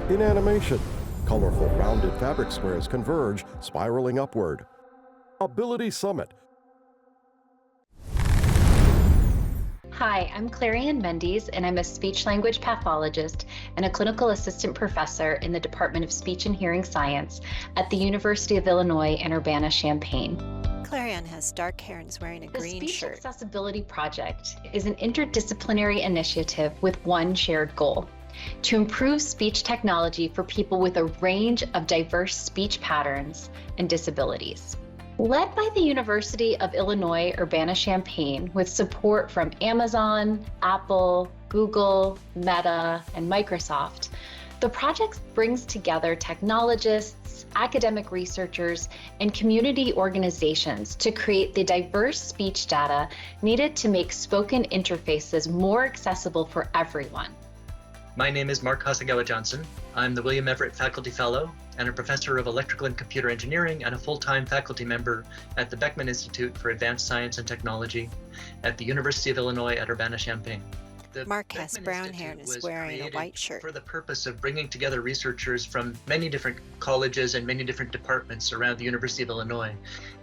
In animation, colorful rounded fabric squares converge, spiraling upward. Ability Summit. Hi, I'm Clarion Mendes, and I'm a speech-language pathologist and a clinical assistant professor in the Department of Speech and Hearing Science at the University of Illinois in Urbana-Champaign. Clarion has dark hair and is wearing a green shirt. The shirt. Speech Accessibility Project is an interdisciplinary initiative with one shared goal: to improve speech technology for people with a range of diverse speech patterns and disabilities. Led by the University of Illinois Urbana-Champaign with support from Amazon, Apple, Google, Meta, and Microsoft, the project brings together technologists, academic researchers, and community organizations to create the diverse speech data needed to make spoken interfaces more accessible for everyone. My name is Mark Hasegawa Johnson. I'm the William Everett Faculty Fellow and a professor of electrical and computer engineering and a full-time faculty member at the Beckman Institute for Advanced Science and Technology at the University of Illinois at Urbana-Champaign. Mark has brown hair and is wearing a white shirt. For the purpose of bringing together researchers from many different colleges and many different departments around the University of Illinois.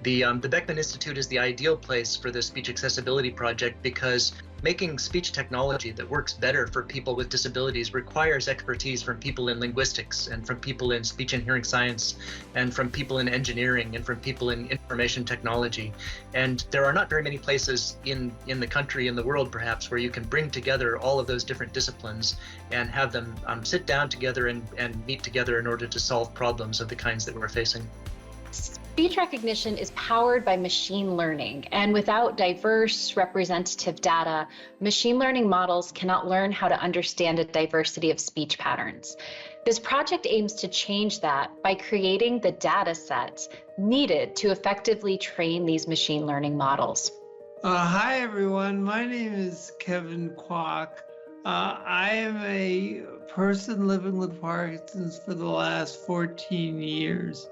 The Beckman Institute is the ideal place for the Speech Accessibility Project because making speech technology that works better for people with disabilities requires expertise from people in linguistics and from people in speech and hearing science and from people in engineering and from people in information technology. And there are not very many places in the country, in the world perhaps, where you can bring together all of those different disciplines and have them sit down together and meet together in order to solve problems of the kinds that we're facing. Speech recognition is powered by machine learning, and without diverse representative data, machine learning models cannot learn how to understand a diversity of speech patterns. This project aims to change that by creating the data sets needed to effectively train these machine learning models. Hi everyone, my name is Kevin Quack. I am a person living with Parkinson's for the last 14 years.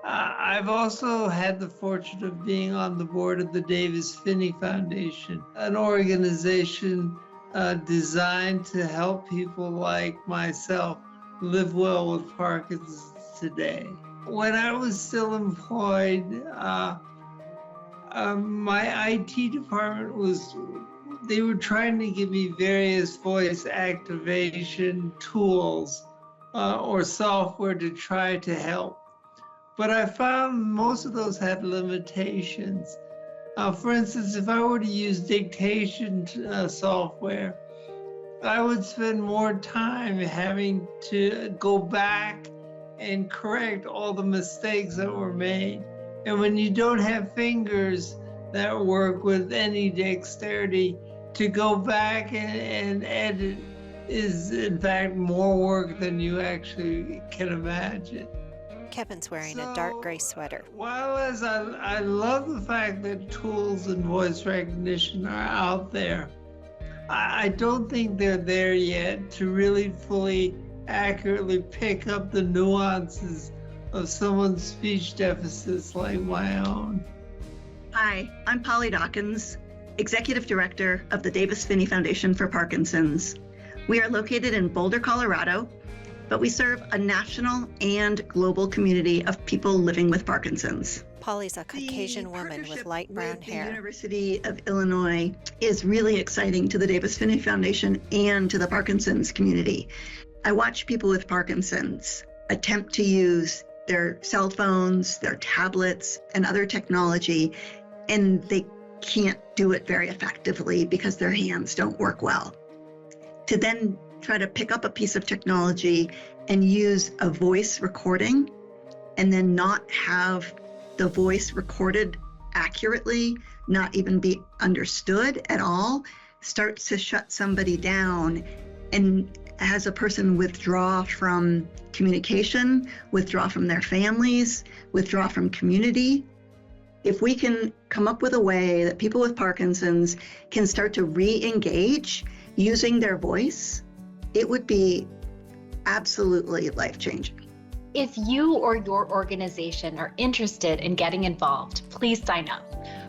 I've also had the fortune of being on the board of the Davis-Finney Foundation, an organization designed to help people like myself live well with Parkinson's today. When I was still employed, my IT department they were trying to give me various voice activation tools or software to try to help. But I found most of those had limitations. For instance, if I were to use dictation software, I would spend more time having to go back and correct all the mistakes that were made. And when you don't have fingers that work with any dexterity, to go back and edit is in fact more work than you actually can imagine. Kevin's wearing a dark gray sweater. While as I love the fact that tools and voice recognition are out there, I don't think they're there yet to really fully accurately pick up the nuances of someone's speech deficits like my own. Hi, I'm Polly Dawkins, Executive Director of the Davis-Finney Foundation for Parkinson's. We are located in Boulder, Colorado, but we serve a national and global community of people living with Parkinson's. Polly's a Caucasian woman with light brown hair. The University of Illinois is really exciting to the Davis-Finney Foundation and to the Parkinson's community. I watch people with Parkinson's attempt to use their cell phones, their tablets, and other technology, and they can't do it very effectively because their hands don't work well. To then try to pick up a piece of technology and use a voice recording and then not have the voice recorded accurately, not even be understood at all, starts to shut somebody down and has a person withdraw from communication, withdraw from their families, withdraw from community. If we can come up with a way that people with Parkinson's can start to re-engage using their voice, it would be absolutely life-changing. If you or your organization are interested in getting involved, please sign up.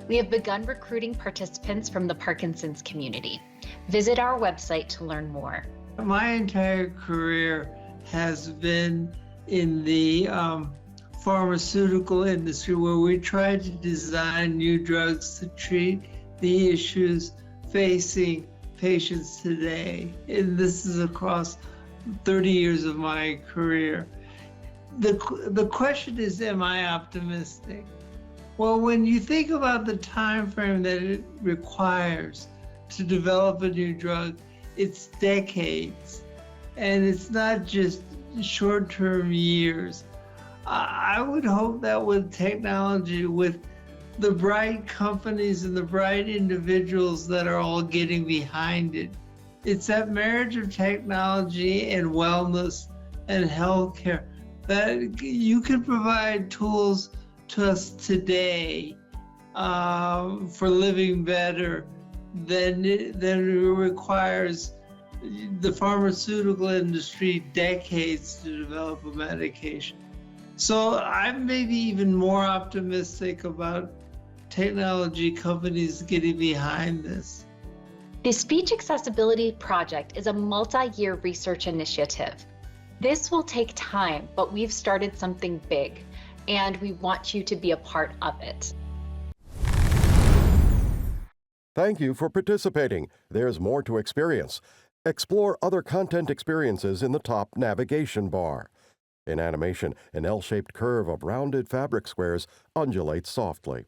We have begun recruiting participants from the Parkinson's community. Visit our website to learn more. My entire career has been in the pharmaceutical industry, where we try to design new drugs to treat the issues facing patients today. And this is across 30 years of my career. The question is, am I optimistic? Well, when you think about the time frame that it requires to develop a new drug, it's decades. And it's not just short-term years. I would hope that with technology, with the bright companies and the bright individuals that are all getting behind it, it's that marriage of technology and wellness and healthcare that you can provide tools to us today for living better than it requires the pharmaceutical industry decades to develop a medication. So I'm maybe even more optimistic about technology companies getting behind this. The Speech Accessibility Project is a multi-year research initiative. This will take time, but we've started something big, and we want you to be a part of it. Thank you for participating. There's more to experience. Explore other content experiences in the top navigation bar. In animation, an L-shaped curve of rounded fabric squares undulates softly.